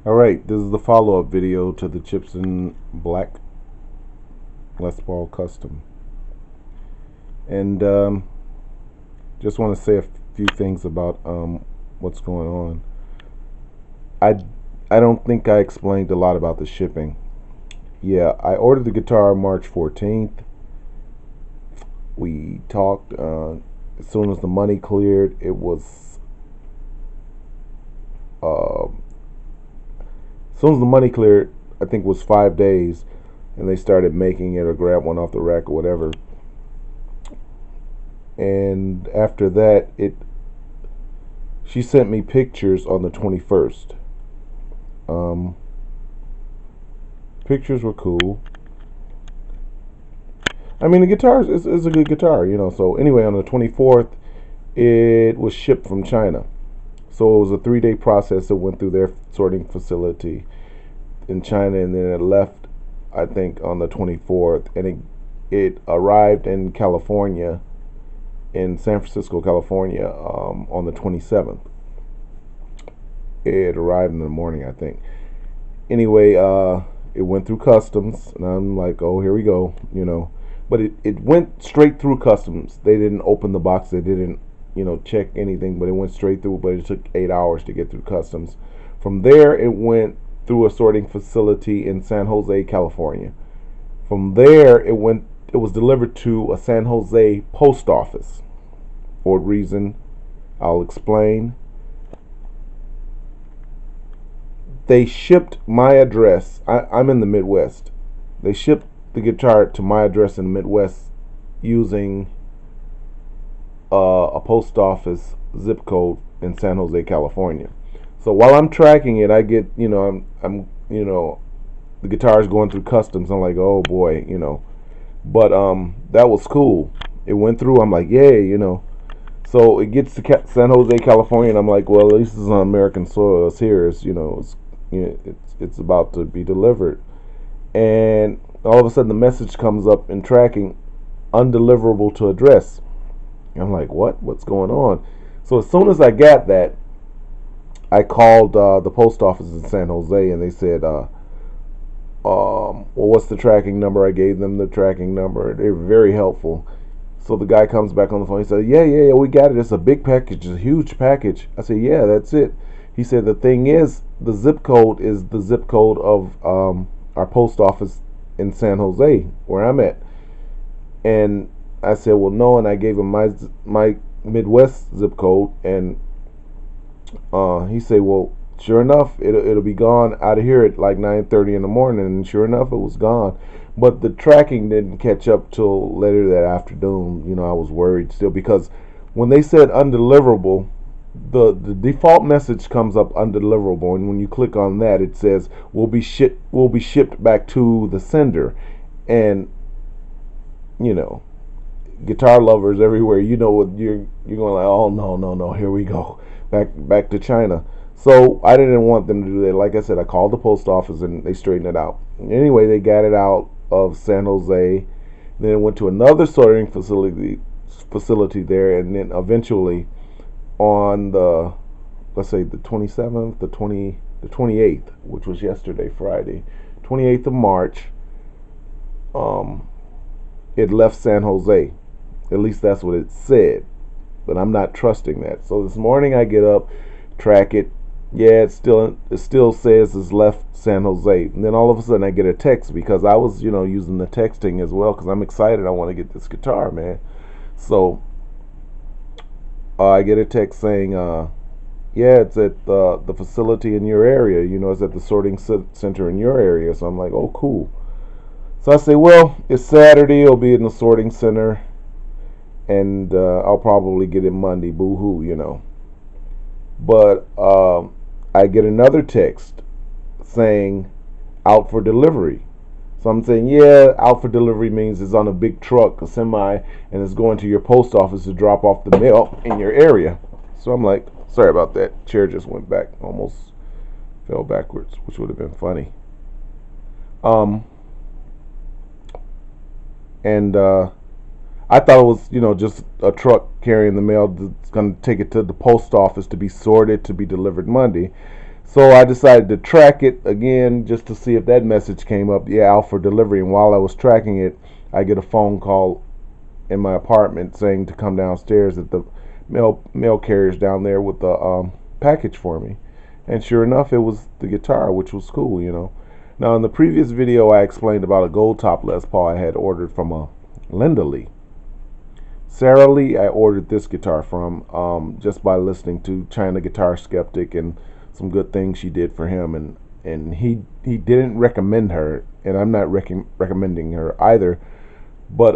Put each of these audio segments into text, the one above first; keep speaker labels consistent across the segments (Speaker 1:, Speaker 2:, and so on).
Speaker 1: Alright, this is the follow-up video to the Chibson Black Les Paul Custom. And just want to say a few things about what's going on. I don't think I explained a lot about the shipping. Yeah, I ordered the guitar March 14th. We talked as soon as the money cleared. It was as soon as the money cleared, I think it was 5 days, and they started making it or grab one off the rack or whatever. And after that, she sent me pictures on the 21st. Um, Pictures were cool. I mean, the guitar is a good guitar, you know. So anyway, on the 24th, it was shipped from China. So it was a 3-day process that went through their sorting facility in China, and then it left, I think, on the 24th, and it arrived in California, in San Francisco, California, on the 27th. It arrived in the morning, I think. Anyway, it went through customs, and I'm like, oh, here we go, you know. But it went straight through customs. They didn't open the box. They didn't, check anything, but it went straight through. But it took 8 hours to get through customs. From there, it went through a sorting facility in San Jose, California. From there, it was delivered to a San Jose post office. For a reason I'll explain. They shipped my address. I'm in the Midwest. They shipped the guitar to my address in the Midwest using a post office zip code in San Jose, California. So while I'm tracking it, I get, the guitar is going through customs. I'm like, oh boy, But that was cool. It went through. I'm like, yay. So it gets to San Jose, California, and I'm like, well, at least it's on American soil. It's here. It's about to be delivered. And all of a sudden, the message comes up in tracking, undeliverable to address. I'm like, what? What's going on? So as soon as I got that, I called the post office in San Jose, and they said, well, what's the tracking number? I gave them the tracking number. They were very helpful. So the guy comes back on the phone. He said, yeah, we got it. It's a big package. It's a huge package. I said, yeah, that's it. He said, the thing is, the zip code is the zip code of our post office in San Jose, where I'm at. And I said, well, no. And I gave him my Midwest zip code. And he said, well, sure enough, it'll be gone out of here at like 9:30 in the morning. And sure enough, it was gone. But the tracking didn't catch up till later that afternoon. I was worried still because when they said undeliverable, the default message comes up undeliverable, and when you click on that, it says will be shipped back to the sender. And guitar lovers everywhere, what you're going like, oh no, here we go, back to China. So I didn't want them to do that. Like I said, I called the post office and they straightened it out. Anyway, they got it out of San Jose. Then it went to another sorting facility there, and then eventually on the, let's say, the 27th, the 28th, which was yesterday, Friday, 28th of March, it left San Jose. At least that's what it said, but I'm not trusting that. So this morning I get up, track it. Yeah, it still says it's left San Jose. And then all of a sudden I get a text, because I was using the texting as well, because I'm excited. I want to get this guitar, man. So I get a text saying, yeah, it's at the facility in your area. It's at the sorting center in your area. So I'm like, oh, cool. So I say, well, it's Saturday. It'll be in the sorting center, and I'll probably get it Monday. Boo hoo. But I get another text saying out for delivery. So I'm saying, yeah, out for delivery means it's on a big truck, a semi, and it's going to your post office to drop off the mail in your area. So I'm like, sorry about that. Chair just went back, almost fell backwards, which would have been funny. And I thought it was, just a truck carrying the mail that's going to take it to the post office to be sorted, to be delivered Monday. So I decided to track it again just to see if that message came up. Yeah, out for delivery. And while I was tracking it, I get a phone call in my apartment saying to come downstairs at the mail carrier's down there with the package for me. And sure enough, it was the guitar, which was cool, you know. Now, in the previous video, I explained about a gold top Les Paul I had ordered from a Linda Lee. Sarah Lee, I ordered this guitar from just by listening to China Guitar Skeptic and some good things she did for him, and he didn't recommend her, and I'm not recommending her either. But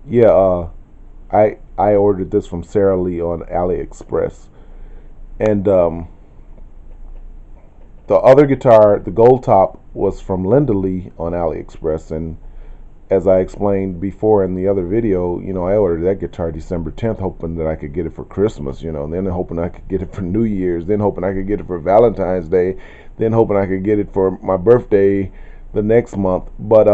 Speaker 1: I ordered this from Sarah Lee on AliExpress, and the other guitar, the gold top, was from Linda Lee on AliExpress. And as I explained before in the other video, you know, I ordered that guitar December 10th, hoping that I could get it for Christmas, you know, and then hoping I could get it for New Year's, then hoping I could get it for Valentine's Day, then hoping I could get it for my birthday the next month. But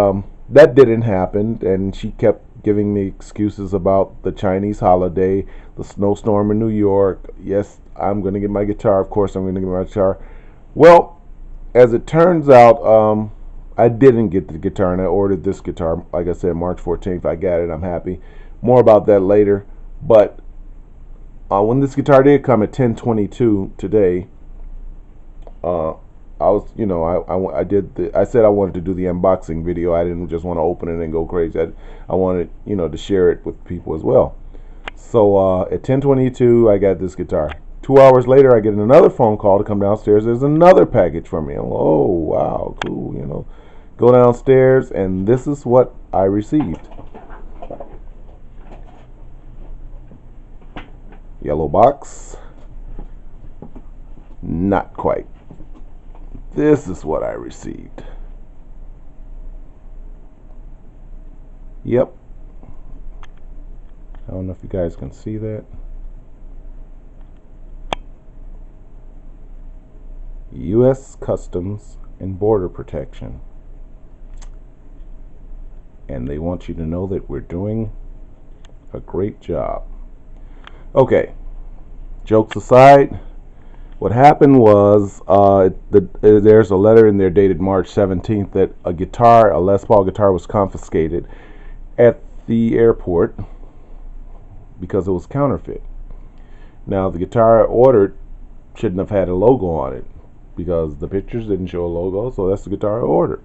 Speaker 1: that didn't happen, and she kept giving me excuses about the Chinese holiday, the snowstorm in New York. Yes, I'm going to get my guitar. Of course, I'm going to get my guitar. Well, as it turns out, I didn't get the guitar, and I ordered this guitar, like I said, March 14th. I got it. I'm happy. More about that later. But when this guitar did come at 10:22 today, I was, you know, I said I wanted to do the unboxing video. I didn't just want to open it and go crazy. I wanted, you know, to share it with people as well. So at 10:22, I got this guitar. 2 hours later, I get another phone call to come downstairs. There's another package for me. I'm, oh, wow, cool, you know. Go downstairs, and this is what I received. Yellow box. Not quite. This is what I received. Yep. I don't know if you guys can see that. U.S. Customs and Border Protection. And they want you to know that we're doing a great job. Okay, jokes aside, what happened was there's a letter in there dated March 17th that a guitar, a Les Paul guitar, was confiscated at the airport because it was counterfeit. Now, the guitar I ordered shouldn't have had a logo on it because the pictures didn't show a logo, so that's the guitar I ordered.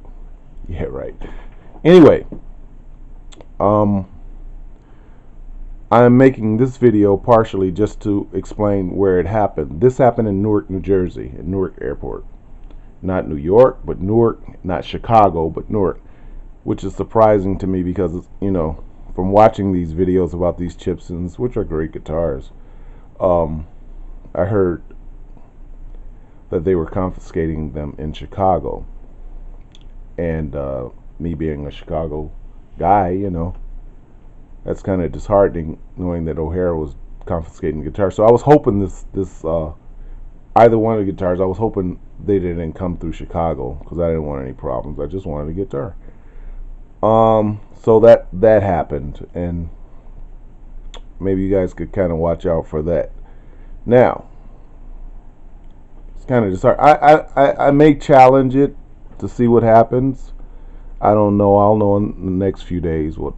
Speaker 1: Yeah, right. Anyway, I'm making this video partially just to explain where it happened. This happened in Newark, New Jersey, at Newark Airport. Not New York, but Newark. Not Chicago, but Newark. Which is surprising to me because, you know, from watching these videos about these Chibsons, which are great guitars, I heard that they were confiscating them in Chicago. And me being a Chicago guy, you know, that's kind of disheartening knowing that O'Hara was confiscating the guitar. So I was hoping this either one of the guitars, I was hoping they didn't come through Chicago because I didn't want any problems. I just wanted a guitar. So that happened, and maybe you guys could kind of watch out for that. Now, it's kind of disheartening. I may challenge it to see what happens. I don't know. I'll know in the next few days what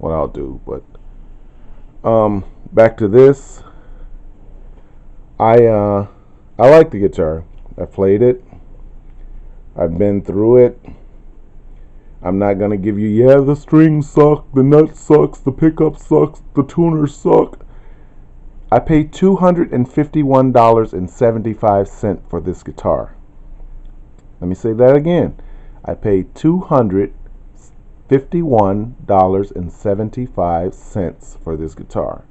Speaker 1: I'll do. But back to this. I like the guitar. I played it. I've been through it. I'm not gonna give you, yeah, the strings suck, the nut sucks, the pickup sucks, the tuners suck. I paid $251.75 for this guitar. Let me say that again. I paid $251.75 for this guitar.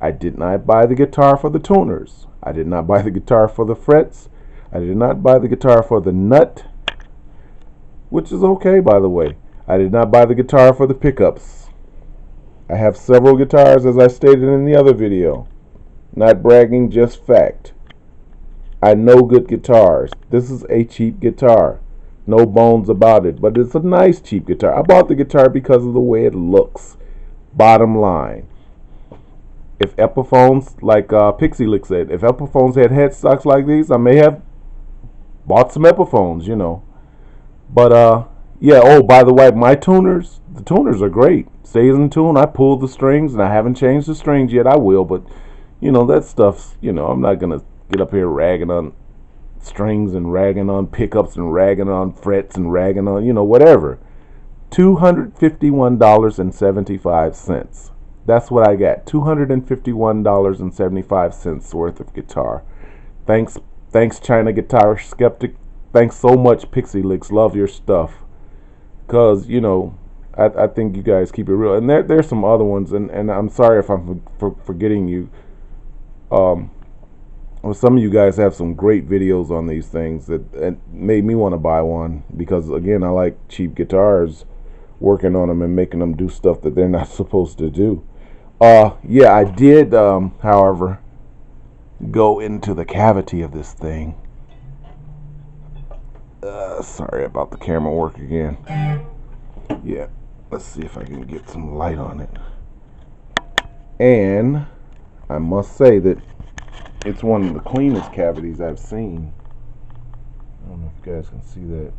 Speaker 1: I did not buy the guitar for the tuners. I did not buy the guitar for the frets. I did not buy the guitar for the nut, which is okay, by the way. I did not buy the guitar for the pickups. I have several guitars, as I stated in the other video. Not bragging, just fact. I know good guitars. This is a cheap guitar. No bones about it, but it's a nice cheap guitar. I bought the guitar because of the way it looks. Bottom line. If Epiphones, like Pixie Lick said, if Epiphones had headstocks like these, I may have bought some Epiphones, you know. But yeah. Oh, by the way, my tuners, the tuners are great. Stays in tune. I pulled the strings, and I haven't changed the strings yet. I will, but you know that stuff's. You know, I'm not gonna get up here ragging on strings and ragging on pickups and ragging on frets and ragging on, you know, whatever. $251.75. That's what I got. $251.75 worth of guitar. Thanks, China Guitar Skeptic. Thanks so much, Pixie Licks. Love your stuff. Cause you know, I think you guys keep it real. And there's some other ones, and I'm sorry if I'm forgetting you. Well, some of you guys have some great videos on these things that made me want to buy one, because again, I like cheap guitars, working on them and making them do stuff that they're not supposed to do. Yeah, I did, however, go into the cavity of this thing. Sorry about the camera work again. Yeah, let's see if I can get some light on it. And I must say that it's one of the cleanest cavities I've seen. I don't know if you guys can see that.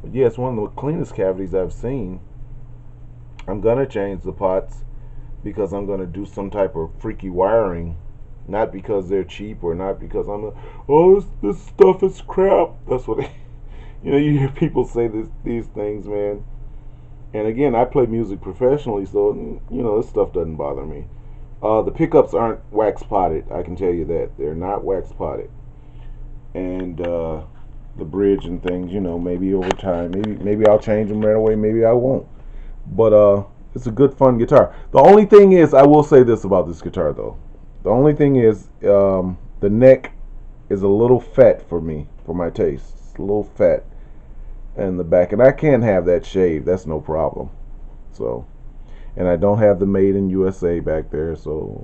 Speaker 1: But yeah, it's one of the cleanest cavities I've seen. I'm gonna change the pots because I'm gonna do some type of freaky wiring. Not because they're cheap, or not because I'm this stuff is crap. That's what you know, you hear people say these things, man. And again, I play music professionally, so you know, this stuff doesn't bother me. The pickups aren't wax potted, I can tell you that. They're not wax potted. And the bridge and things, you know, maybe over time, maybe I'll change them right away, maybe I won't. But it's a good, fun guitar. The only thing is, I will say this about this guitar though. The only thing is, the neck is a little fat for me, for my taste. It's a little fat, and the back, and I can have that shaved. That's no problem. So, and I don't have the Made in USA back there. So,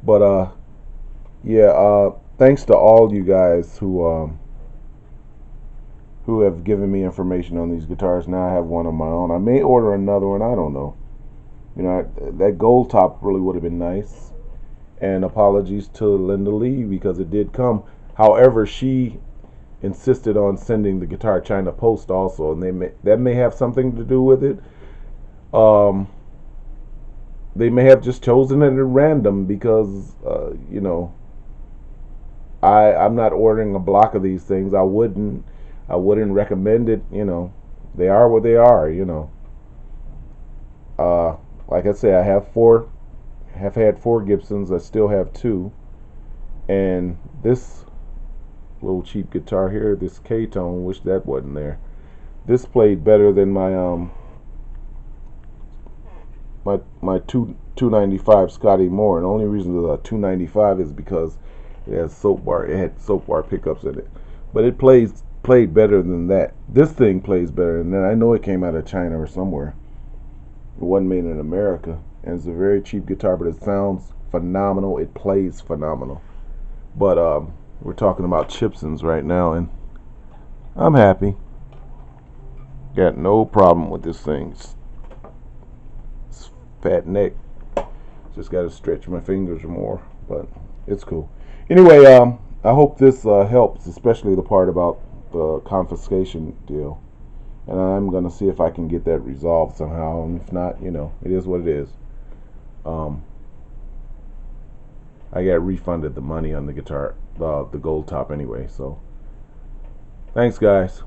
Speaker 1: but yeah. Thanks to all you guys who have given me information on these guitars. Now I have one of my own. I may order another one. I don't know. You know, that gold top really would have been nice. And apologies to Linda Lee, because it did come. However, she insisted on sending the Guitar China Post also, and that may have something to do with it. They may have just chosen it at random because you know, I'm not ordering a block of these things. I wouldn't recommend it. You know, they are what they are. You know. Like I say, I have had four Gibsons. I still have two, and this little cheap guitar here, this K-tone, wish that wasn't there. This played better than my my 295 Scotty Moore, and the only reason the 295 is because it has soap bar. It had soap bar pickups in it, but it played better than that. This thing plays better than that. I know it came out of China or somewhere. It wasn't made in America, and it's a very cheap guitar, but it sounds phenomenal. It plays phenomenal. But we're talking about Chibsons right now, and I'm happy. Got no problem with this thing. It's fat neck. Just got to stretch my fingers more, but it's cool. Anyway, I hope this helps, especially the part about the confiscation deal. And I'm going to see if I can get that resolved somehow. And if not, you know, it is what it is. I got refunded the money on the guitar, the gold top anyway. So, thanks, guys.